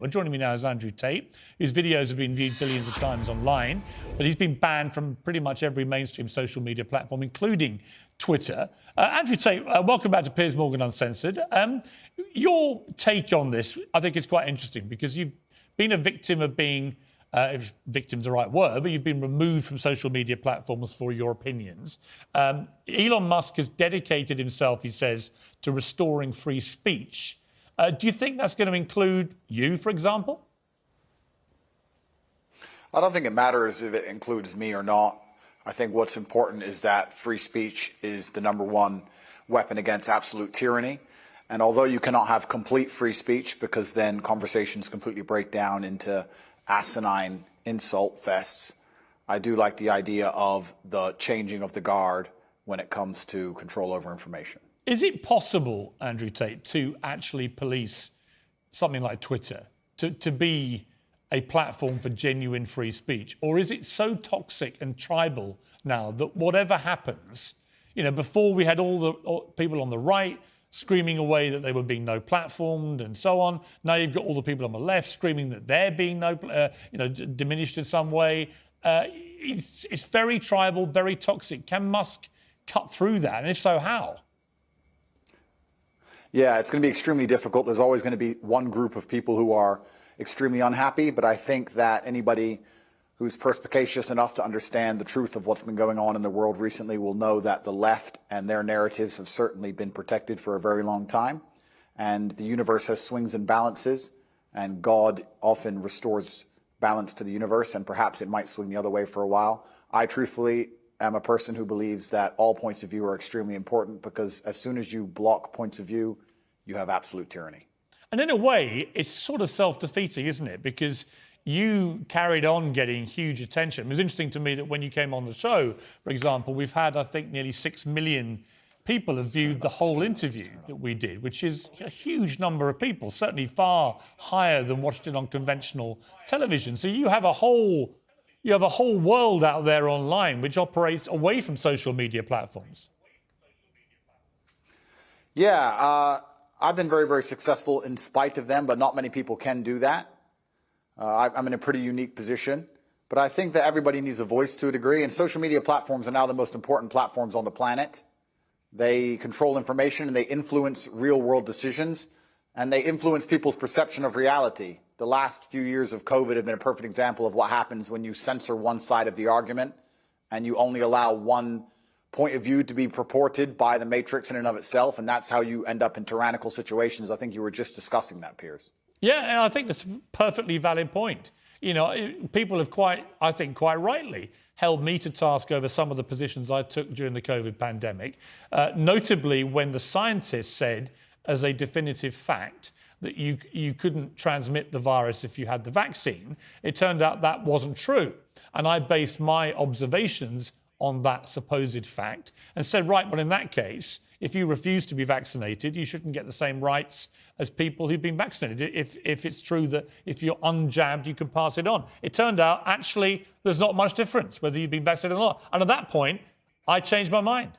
Well, joining me now is Andrew Tate, whose videos have been viewed billions of times online, but he's been banned from pretty much every mainstream social media platform, including Twitter. Andrew Tate, welcome back to Piers Morgan Uncensored. Your take on this, I think, is quite interesting because you've been a victim of being, if victim's the right word, but you've been removed from social media platforms for your opinions. Elon Musk has dedicated himself, he says, to restoring free speech. Do you think that's going to include you, for example? I don't think it matters if it includes me or not. I think what's important is that free speech is the #1 weapon against absolute tyranny. And although you cannot have complete free speech because then conversations completely break down into asinine insult fests, I do like the idea of the changing of the guard when it comes to control over information. Is it possible, Andrew Tate, to actually police something like Twitter, to be a platform for genuine free speech? Or is it so toxic and tribal now that whatever happens, you know, before we had all the people on the right screaming away that they were being no platformed and so on. Now you've got all the people on the left screaming that they're being diminished in some way. It's very tribal, very toxic. Can Musk cut through that? And if so, how? Yeah, it's going to be extremely difficult. There's always going to be one group of people who are extremely unhappy, but I think that anybody who's perspicacious enough to understand the truth of what's been going on in the world recently will know that the left and their narratives have certainly been protected for a very long time. And the universe has swings and balances, and God often restores balance to the universe, and perhaps it might swing the other way for a while. I truthfully am a person who believes that all points of view are extremely important, because as soon as you block points of view, you have absolute tyranny. And in a way, it's sort of self-defeating, isn't it? Because you carried on getting huge attention. It was interesting to me that when you came on the show, for example, we've had, I think, nearly 6 million people have viewed the whole interview that we did, which is a huge number of people, certainly far higher than watched it on conventional television. So you have a whole world out there online which operates away from social media platforms. Yeah, I've been very, very successful in spite of them, but not many people can do that. I'm in a pretty unique position, but I think that everybody needs a voice to a degree, and social media platforms are now the most important platforms on the planet. They control information and they influence real-world decisions, and they influence people's perception of reality. The last few years of COVID have been a perfect example of what happens when you censor one side of the argument and you only allow one point of view to be purported by the matrix in and of itself, and that's how you end up in tyrannical situations. I think you were just discussing that, Piers. Yeah, and I think that's a perfectly valid point. You know, people have quite rightly held me to task over some of the positions I took during the COVID pandemic, notably when the scientists said as a definitive fact that you couldn't transmit the virus if you had the vaccine. It turned out that wasn't true. And I based my observations on that supposed fact and said, right, well, in that case, if you refuse to be vaccinated, you shouldn't get the same rights as people who've been vaccinated. If it's true that if you're unjabbed, you can pass it on. It turned out, actually, there's not much difference whether you've been vaccinated or not. And at that point, I changed my mind.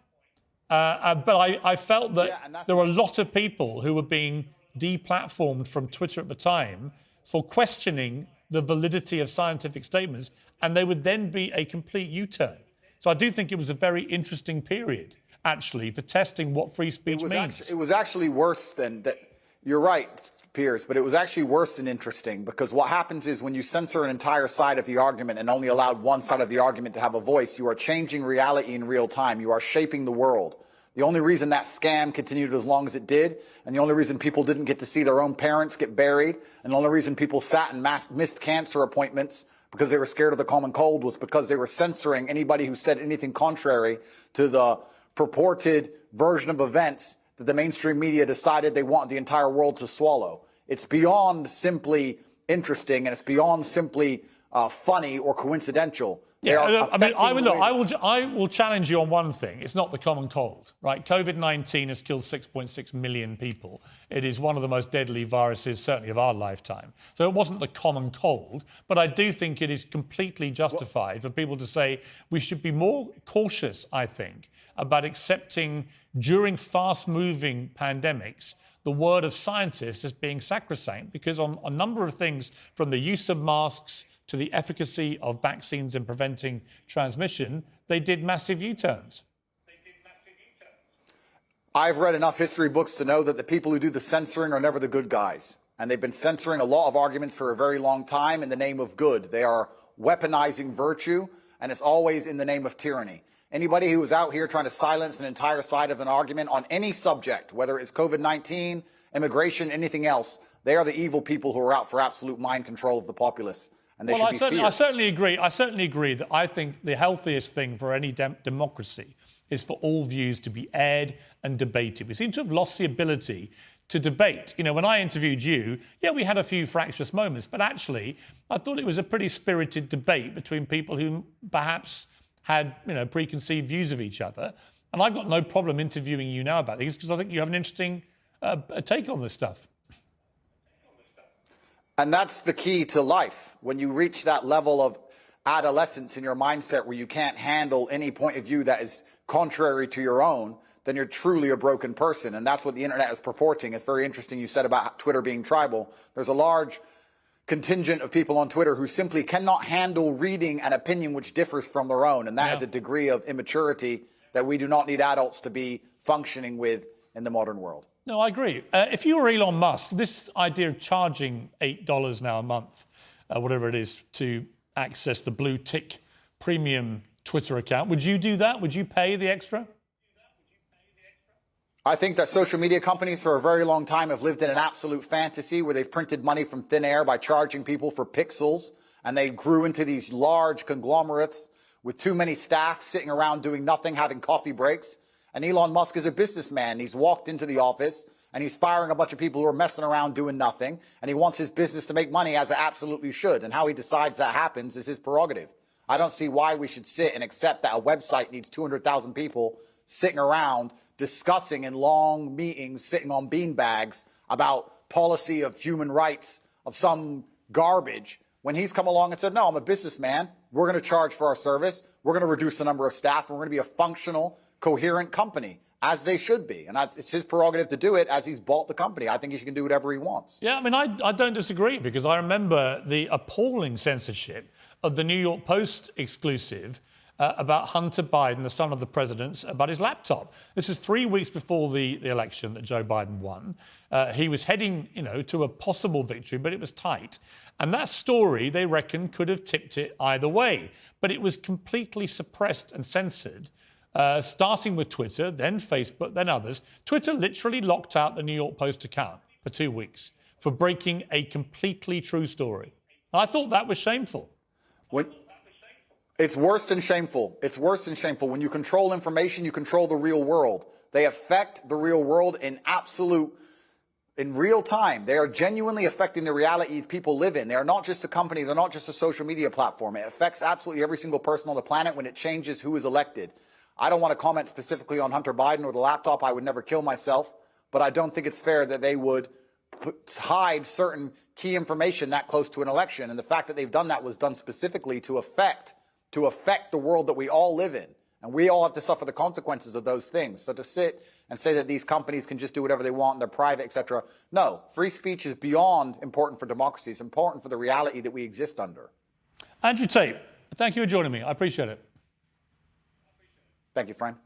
But I felt that there were a lot of people who were being deplatformed from Twitter at the time for questioning the validity of scientific statements, and they would then be a complete U-turn. So I do think it was a very interesting period, actually, for testing what free speech means. It was actually worse than that. You're right, Piers, but it was actually worse than interesting, because what happens is when you censor an entire side of the argument and only allowed one side of the argument to have a voice, you are changing reality in real time. You are shaping the world. The only reason that scam continued as long as it did, and the only reason people didn't get to see their own parents get buried, and the only reason people sat and missed cancer appointments because they were scared of the common cold, was because they were censoring anybody who said anything contrary to the purported version of events that the mainstream media decided they want the entire world to swallow. It's beyond simply interesting, and it's beyond simply funny or coincidental. Yeah, I mean, I will challenge you on one thing. It's not the common cold, right? COVID-19 has killed 6.6 million people. It is one of the most deadly viruses, certainly of our lifetime. So it wasn't the common cold, but I do think it is completely justified for people to say we should be more cautious, I think, about accepting during fast-moving pandemics the word of scientists as being sacrosanct, because on a number of things, from the use of masks to the efficacy of vaccines in preventing transmission, they did massive U-turns. I've read enough history books to know that the people who do the censoring are never the good guys. And they've been censoring a lot of arguments for a very long time in the name of good. They are weaponizing virtue, and it's always in the name of tyranny. Anybody who is out here trying to silence an entire side of an argument on any subject, whether it's COVID-19, immigration, anything else, they are the evil people who are out for absolute mind control of the populace. And they should be feared. I certainly agree. I certainly agree that I think the healthiest thing for any democracy is for all views to be aired and debated. We seem to have lost the ability to debate. You know, when I interviewed you, yeah, we had a few fractious moments, but actually, I thought it was a pretty spirited debate between people who perhaps had, you know, preconceived views of each other. And I've got no problem interviewing you now about these because I think you have an interesting take on this stuff. And that's the key to life. When you reach that level of adolescence in your mindset where you can't handle any point of view that is contrary to your own, then you're truly a broken person. And that's what the internet is purporting. It's very interesting you said about Twitter being tribal. There's a large contingent of people on Twitter who simply cannot handle reading an opinion which differs from their own. And that is a degree of immaturity that we do not need adults to be functioning with in the modern world. No, I agree. If you were Elon Musk, this idea of charging $8 now a month, whatever it is, to access the blue tick premium Twitter account, would you do that? Would you pay the extra? I think that social media companies for a very long time have lived in an absolute fantasy where they've printed money from thin air by charging people for pixels. And they grew into these large conglomerates with too many staff sitting around doing nothing, having coffee breaks. And Elon Musk is a businessman. He's walked into the office and he's firing a bunch of people who are messing around doing nothing. And he wants his business to make money, as it absolutely should. And how he decides that happens is his prerogative. I don't see why we should sit and accept that a website needs 200,000 people sitting around discussing in long meetings, sitting on beanbags about policy of human rights of some garbage, when he's come along and said, no, I'm a businessman. We're going to charge for our service. We're going to reduce the number of staff. And we're going to be a functional, coherent company, as they should be. And it's his prerogative to do it, as he's bought the company. I think he can do whatever he wants. Yeah, I mean, I don't disagree, because I remember the appalling censorship of the New York Post exclusive about Hunter Biden, the son of the president, about his laptop. This is 3 weeks before the election that Joe Biden won. He was heading, you know, to a possible victory, but it was tight. And that story, they reckon, could have tipped it either way. But it was completely suppressed and censored, starting with Twitter, then Facebook, then others. Twitter literally locked out the New York Post account for 2 weeks for breaking a completely true story. And I thought that was shameful. It's worse than shameful. It's worse than shameful. When you control information, you control the real world. They affect the real world in real time. They are genuinely affecting the reality people live in. They are not just a company. They're not just a social media platform. It affects absolutely every single person on the planet when it changes who is elected. I don't want to comment specifically on Hunter Biden or the laptop. I would never kill myself. But I don't think it's fair that they would hide certain key information that close to an election. And the fact that they've done that was done specifically to affect the world that we all live in. And we all have to suffer the consequences of those things. So to sit and say that these companies can just do whatever they want, they're private, etc. No, free speech is beyond important for democracy. It's important for the reality that we exist under. Andrew Tate, thank you for joining me. I appreciate it. Thank you, friend.